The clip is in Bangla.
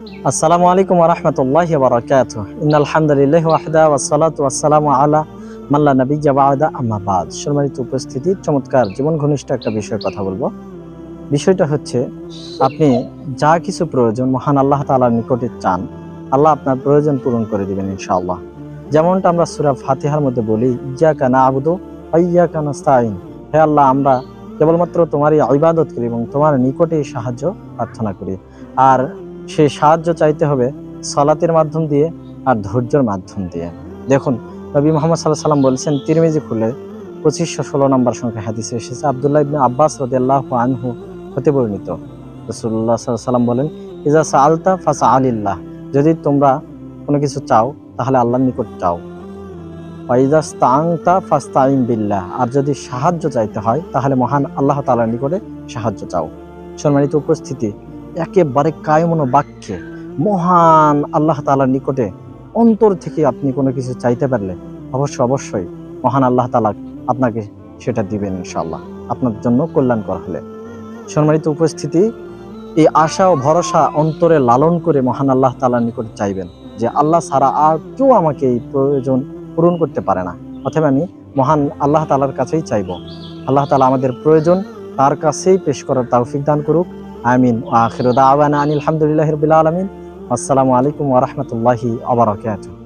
আসসালামু আলাইকুম ওয়া রাহমাতুল্লাহি ওয়া বারাকাতুহু। ইন্নাল হামদুলিল্লাহি ওয়াহদা ওয়াসসালাতু ওয়াসসালামু আলা মান লা নাবিয়্যা বা'দা আম্মা বা'দ। সম্মানিত উপস্থিতি, চমৎকার জীবন ঘনিষ্ঠ একটা বিষয়ে কথা বলবো। বিষয়টা হচ্ছে, আপনি যা কিছু প্রয়োজন মহান আল্লাহ তাআলার নিকটে চান, আল্লাহ আপনার প্রয়োজন পূরণ করে দিবেন ইনশাআল্লাহ। যেমনটা আমরা সূরা ফাতিহার মধ্যে বলি, ইয়্যাকা না'বুদু ওয়া ইয়্যাকা নাস্তাঈন। হে আল্লাহ, আমরা কেবলমাত্র তোমারই ইবাদত করি এবং তোমার নিকটেই সাহায্য প্রার্থনা করি। আর সেই সাহায্য চাইতে হবে সালাতের মাধ্যম দিয়ে আর ধৈর্যের মাধ্যম দিয়ে। দেখুন, নবী মুহাম্মদ সাল্লাল্লাহু আলাইহি ওয়াসাল্লাম বলেছেন, তিরমিজি খুলে 2516 নম্বর সংখ্যা হাদিসে এসেছে, আব্দুল্লাহ ইবনে আব্বাস রাদিয়াল্লাহু আনহু হতে বর্ণিত। রাসূলুল্লাহ সাল্লাল্লাহু আলাইহি ওয়াসাল্লাম বলেন, ইজা সাআলতা ফাসআলিল্লাহ। যদি তোমরা কোনো কিছু চাও তাহলে আল্লাহর নিকট চাও। ওয়া ইজা ইসতাআনতা ফাসতাঈন বিল্লাহ। আর যদি সাহায্য চাইতে হয় তাহলে মহান আল্লাহ তাআলার নিকটে সাহায্য চাও। সম্মানিত উপস্থিতি, একেবারে কায়মন বাক্যে মহান আল্লাহ তাআলার নিকটে অন্তর থেকে আপনি কোনো কিছু চাইতে পারলে অবশ্যই মহান আল্লাহ তাআলা আপনাকে সেটা দিবেন ইনশাআল্লাহ, আপনার জন্য কল্যাণকর হলে। সম্মানিত উপস্থিতি, এই আশা ও ভরসা অন্তরে লালন করে মহান আল্লাহ তাআলার নিকট চাইবেন যে আল্লাহ ছাড়া আর কেউ আমাকে এই প্রয়োজন পূরণ করতে পারে না। অথবা আমি মহান আল্লাহ তাআলার কাছেই চাইব। আল্লাহ তাআলা আমাদের প্রয়োজন তার কাছেই পেশ করার তৌফিক দান করুক। আমিন। ওয়া আখিরু দাওয়ানা আনিল হামদুলিল্লাহি রাব্বিল আলামিন। আসসালামু আলাইকুম ওয়া রাহমাতুল্লাহি ওয়া বারাকাতুহু।